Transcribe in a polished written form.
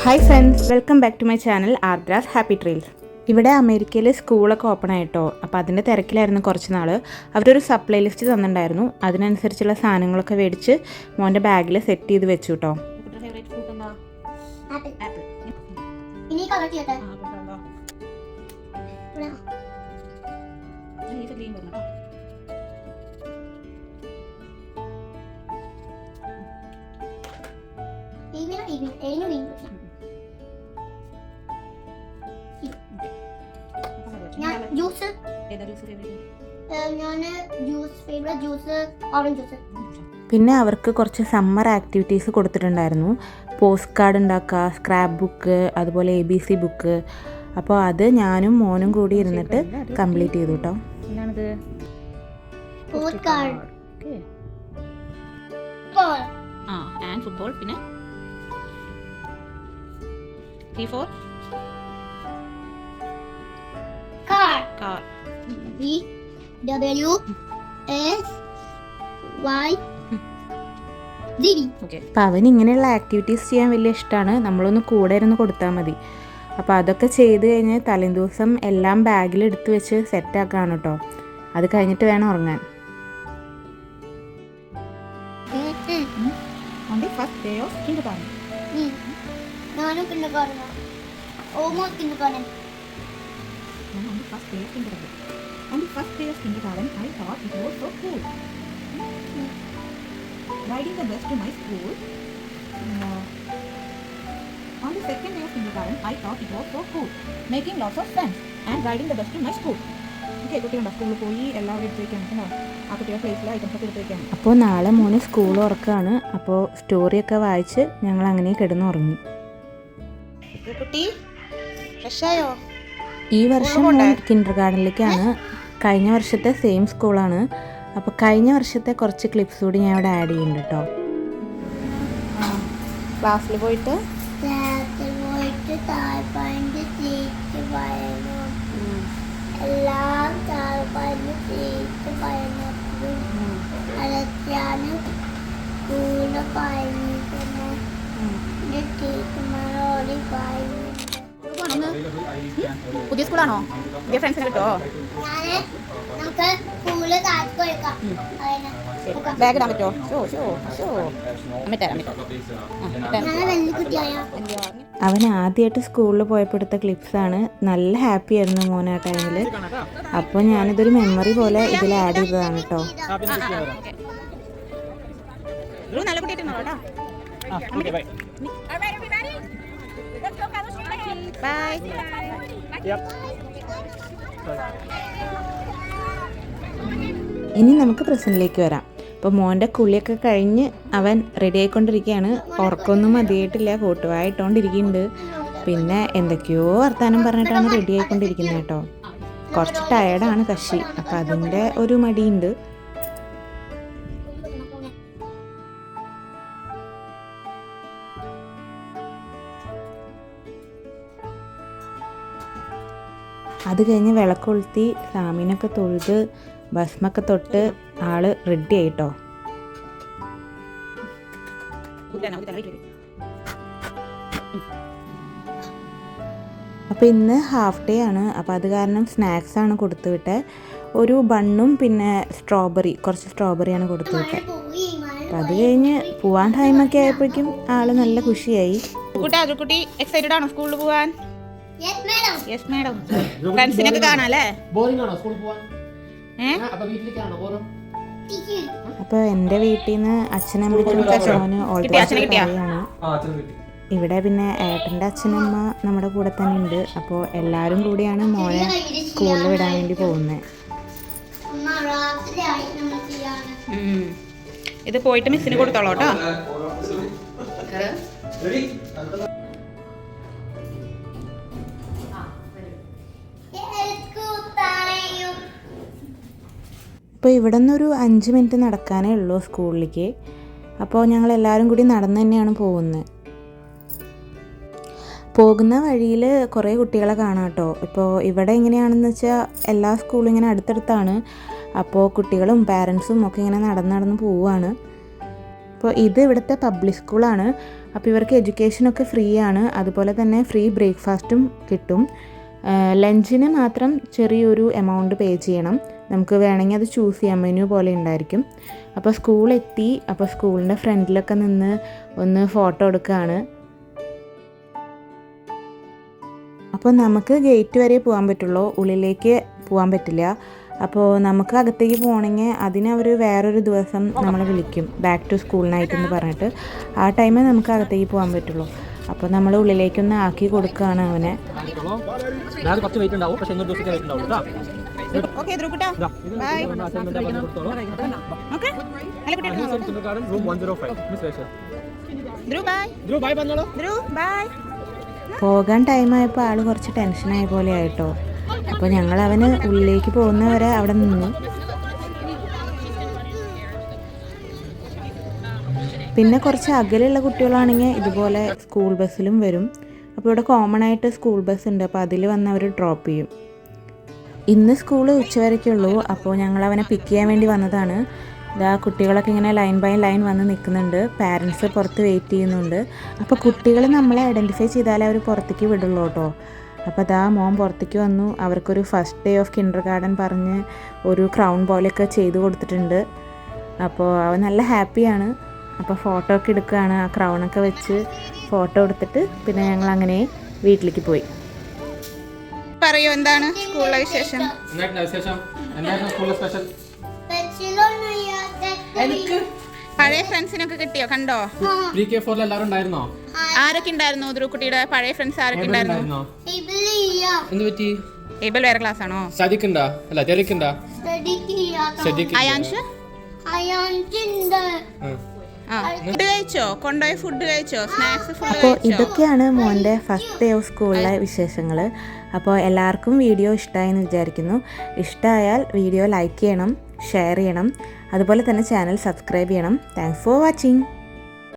Hi friends, welcome back to my channel Ardra's happy trails. ഇവിടെ അമേരിക്കയിൽ സ്കൂളൊക്കെ ഓപ്പൺ ആയിട്ടോ. അപ്പോൾ അതിൻ്റെ തിരക്കിലായിരുന്നു കുറച്ച് നാൾ. അവരൊരു സപ്ലൈ ലിസ്റ്റ് തന്നിട്ടുണ്ടായിരുന്നു. അതിനനുസരിച്ചുള്ള സാധനങ്ങളൊക്കെ മേടിച്ച് മോൻ്റെ ബാഗിൽ സെറ്റ് ചെയ്ത് വെച്ചു കേട്ടോ. പിന്നെ അവർക്ക് കുറച്ച് സമ്മർ ആക്ടിവിറ്റീസ് കൊടുത്തിട്ടുണ്ടായിരുന്നു. പോസ്റ്റ് കാർഡ് ഉണ്ടാക്കുക, സ്ക്രാപ്പ് ബുക്ക്, അതുപോലെ ABC ബുക്ക്. അപ്പോൾ അത് ഞാനും മോനും കൂടി ഇരുന്നിട്ട് കംപ്ലീറ്റ് ചെയ്തു കേട്ടോ. ഫുട്ബോൾ, പിന്നെ car. അപ്പം അവന് ഇങ്ങനെയുള്ള ആക്ടിവിറ്റീസ് ചെയ്യാൻ വലിയ ഇഷ്ടമാണ്. നമ്മളൊന്ന് കൂടെ ഇരുന്ന് കൊടുത്താൽ മതി. അപ്പോൾ അതൊക്കെ ചെയ്ത് കഴിഞ്ഞ് തലേദിവസം എല്ലാം ബാഗിൽ എടുത്ത് വെച്ച് സെറ്റാക്കാണ് കേട്ടോ. അത് കഴിഞ്ഞിട്ട് വേണം ഉറങ്ങാൻ. On the first day of kindergarten, I thought it was so cool. Riding the bus to my school. On the second day of kindergarten, I thought it was so cool. Making lots of friends and riding the bus to my school. Okay, കുട്ടികളുടെ സ്കൂളിൽ പോയി എല്ലാവരും എടുത്തേക്കാണ്. ആ കുട്ടിയുടെ പ്ലേസിലെ items ഒക്കെ എടുത്തേക്കാണ്. അപ്പോൾ നാളെ മോന് സ്കൂൾ തുറക്കുകയാണ്. അപ്പോൾ സ്റ്റോറിയൊക്കെ വായിച്ച് ഞങ്ങൾ അങ്ങനെ കിടന്നുറങ്ങി. കുട്ടി ഫ്രഷായോ? ഈ വർഷം മോൻ കിൻഡർഗാർട്ടനിലേക്കാണ്. കഴിഞ്ഞ വർഷത്തെ സെയിം സ്കൂളാണ്. അപ്പോൾ കഴിഞ്ഞ വർഷത്തെ കുറച്ച് ക്ലിപ്സ് കൂടി ഞാൻ ഇവിടെ ആഡ് ചെയ്യുന്നുണ്ട് കേട്ടോ. ക്ലാസ്സിൽ പോയിട്ട് പുതിയ സ്കൂളാണോ? പുതിയ ഫ്രണ്ട്സിനെ കിട്ടോ? ബാഗ് ഇടാൻ പറ്റുമോ? അവൻ ആദ്യമായിട്ട് സ്കൂളിൽ പോയപ്പോൾ എടുത്ത ക്ലിപ്സാണ്. നല്ല ഹാപ്പി ആയിരുന്നു മോൻ ആ ടൈമിൽ. അപ്പോൾ ഞാനിതൊരു മെമ്മറി പോലെ ഇതിൽ ആഡ് ചെയ്തതാണ് കേട്ടോ. നല്ല കുട്ടിയായിട്ടുണ്ടോ കേട്ടോ? Bye. Yep. ഇനി നമുക്ക് പ്രസന്റിലേക്ക് വരാം. അപ്പോൾ മോൻ്റെ കുളിയൊക്കെ കഴിഞ്ഞ് അവൻ റെഡി ആയിക്കൊണ്ടിരിക്കുകയാണ്. ഉറക്കമൊന്നും മതിയായിട്ടില്ല, കൂട്ടുവായിട്ടോണ്ടിരിക്കുന്നുണ്ട്. പിന്നെ എന്തൊക്കെയോ വർത്താനം പറഞ്ഞിട്ടാണ് റെഡി ആയിക്കൊണ്ടിരിക്കുന്നത് കേട്ടോ. കുറച്ച് ടയേർഡാണ് കക്ഷി. അപ്പോൾ അതിൻ്റെ ഒരു മടിയുണ്ട്. അത് കഴിഞ്ഞ് വിളക്ക് കൊളുത്തി സാമീനൊക്കെ തൊഴുത് ഭസ്മൊക്കെ തൊട്ട് ആള് റെഡി ആയിട്ടോ. അപ്പോൾ ഇന്ന് ഹാഫ് ഡേ ആണ്. അപ്പോൾ അത് കാരണം സ്നാക്സ് ആണ് കൊടുത്തു വിട്ടത്. ഒരു ബണ്ണും പിന്നെ കുറച്ച് സ്ട്രോബെറിയാണ് കൊടുത്തു വിട്ടത്. അപ്പം അത് കഴിഞ്ഞ് പോവാൻ ടൈമൊക്കെ ആയപ്പോഴേക്കും ആള് നല്ല ഖുഷിയായി. കുട്ടി എക്സൈറ്റഡ് ആണോ സ്കൂളിൽ പോവാൻ? Yes madam. ഫ്രണ്ട്സിനൊക്കെ കാണാല്ലേ? അപ്പോൾ എൻ്റെ വീട്ടിൽ നിന്ന് അച്ഛനെ വിളിക്കുന്ന മോന് ഓൾറെഡിയാണ്. ഇവിടെ പിന്നെ ഏട്ടൻ്റെ അച്ഛനമ്മ നമ്മുടെ കൂടെ തന്നെ ഉണ്ട്. അപ്പോൾ എല്ലാവരും കൂടിയാണ് മോനെ സ്കൂളിൽ വിടാൻ വേണ്ടി പോകുന്നത്. ഇത് പോയിട്ട് മിസ്സിന് കൊടുത്തോളൂ കേട്ടോ. ഇപ്പോൾ ഇവിടെ നിന്നൊരു 5 മിനിറ്റ് നടക്കാനേ ഉള്ളൂ സ്കൂളിലേക്ക്. അപ്പോൾ ഞങ്ങൾ എല്ലാവരും കൂടി നടന്ന് തന്നെയാണ് പോകുന്നത്. പോകുന്ന വഴിയിൽ കുറേ കുട്ടികളെ കാണാം കേട്ടോ. ഇപ്പോൾ ഇവിടെ എങ്ങനെയാണെന്ന് വെച്ചാൽ എല്ലാ സ്കൂളും ഇങ്ങനെ അടുത്തടുത്താണ്. അപ്പോൾ കുട്ടികളും പാരൻസും ഒക്കെ ഇങ്ങനെ നടന്ന് പോവുകയാണ്. അപ്പോൾ ഇത് ഇവിടുത്തെ പബ്ലിക് സ്കൂളാണ്. അപ്പോൾ ഇവർക്ക് എഡ്യൂക്കേഷനൊക്കെ ഫ്രീ ആണ്, അതുപോലെ തന്നെ ഫ്രീ ബ്രേക്ക്ഫാസ്റ്റും കിട്ടും. ലഞ്ചിന് മാത്രം ചെറിയൊരു എമൗണ്ട് പേ ചെയ്യണം. നമുക്ക് വേണമെങ്കിൽ അത് ചൂസ് ചെയ്യാം, മെനു പോലെ ഉണ്ടായിരിക്കും. അപ്പോൾ സ്കൂളെത്തി. അപ്പോൾ സ്കൂളിൻ്റെ ഫ്രണ്ടിലൊക്കെ നിന്ന് ഒന്ന് ഫോട്ടോ എടുക്കുകയാണ്. അപ്പോൾ നമുക്ക് ഗേറ്റ് വരെ പോകാൻ പറ്റുള്ളൂ, ഉള്ളിലേക്ക് പോകാൻ പറ്റില്ല. അപ്പോൾ നമുക്ക് അകത്തേക്ക് പോകണമെങ്കിൽ അതിനവർ വേറൊരു ദിവസം നമ്മളെ വിളിക്കും, ബാക്ക് ടു സ്കൂൾ നൈറ്റ് എന്ന് പറഞ്ഞിട്ട്. ആ ടൈമേ നമുക്ക് അകത്തേക്ക് പോകാൻ പറ്റുള്ളൂ. അപ്പോൾ നമ്മൾ ഉള്ളിലേക്കൊന്ന് ആക്കി കൊടുക്കുകയാണ് അവനെ. പോകാൻ ടൈമായപ്പോൾ ആൾ കുറച്ച് ടെൻഷനായ പോലെ ആയിട്ടോ. അപ്പോൾ ഞങ്ങൾ അവന് ഉള്ളിലേക്ക് പോകുന്നവരെ അവിടെ നിന്നു. പിന്നെ കുറച്ച് അകലെയുള്ള കുട്ടികളാണെങ്കിൽ ഇതുപോലെ സ്കൂൾ ബസ്സിലും വരും. അപ്പോൾ ഇവിടെ കോമൺ ആയിട്ട് സ്കൂൾ ബസ് ഉണ്ട്, അപ്പോൾ അതിൽ വന്ന് അവർ ഡ്രോപ്പ് ചെയ്യും. ഇന്ന് സ്കൂൾ ഉച്ചവരയ്ക്കുള്ളൂ. അപ്പോൾ ഞങ്ങൾ അവനെ പിക്ക് ചെയ്യാൻ വേണ്ടി വന്നതാണ്. ഇതാ കുട്ടികളൊക്കെ ഇങ്ങനെ ലൈൻ ബൈ ലൈൻ വന്ന് നിൽക്കുന്നുണ്ട്, പാരൻസ് പുറത്ത് വെയിറ്റ് ചെയ്യുന്നുണ്ട്. അപ്പോൾ കുട്ടികൾ നമ്മളെ ഐഡൻറ്റിഫൈ ചെയ്താലേ അവർ പുറത്തേക്ക് വിടുള്ളൂ കേട്ടോ. അപ്പോൾ അതാ മോൻ പുറത്തേക്ക് വന്നു. അവർക്കൊരു first day of Kinder garden പറഞ്ഞ് ഒരു ക്രൗൺ പോലെയൊക്കെ ചെയ്ത് കൊടുത്തിട്ടുണ്ട്. അപ്പോൾ അവൻ നല്ല ഹാപ്പിയാണ്. അപ്പോൾ ഫോട്ടോ ഒക്കെ എടുക്കുകയാണ്, ആ ക്രൗണൊക്കെ വെച്ച് ഫോട്ടോ എടുത്തിട്ട് പിന്നെ ഞങ്ങൾ അങ്ങനെ വീട്ടിലേക്ക് പോയി. പറയൂ, എന്താണ് സ്കൂളിലെ വിശേഷം? പഴയ ഫ്രണ്ട്സിനൊക്കെ കിട്ടിയോ? കണ്ടോ? ആരൊക്കെ ഉണ്ടായിരുന്നു? ധ്രുവക്കുട്ടിയുടെ പഴയ ഫ്രണ്ട്സ് ആരൊക്കെ ഉണ്ടായിരുന്നു? ഏബൽ വേറെ ക്ലാസ് ആണോ? അയാൻഷ് ഫുഡ് കഴിച്ചോ? കൊണ്ടുപോയ ഫുഡ് കഴിച്ചോ? സ്നാക്സ് ഫുഡ് അപ്പോൾ ഇതൊക്കെയാണ് മോൻ്റെ ഫസ്റ്റ് ഡേ ഓഫ് സ്കൂളിലെ വിശേഷങ്ങൾ. അപ്പോൾ എല്ലാവർക്കും വീഡിയോ ഇഷ്ടമായെന്ന് വിചാരിക്കുന്നു. ഇഷ്ടമായാൽ വീഡിയോ ലൈക്ക് ചെയ്യണം, ഷെയർ ചെയ്യണം, അതുപോലെ തന്നെ ചാനൽ സബ്സ്ക്രൈബ് ചെയ്യണം. Thanks for watching.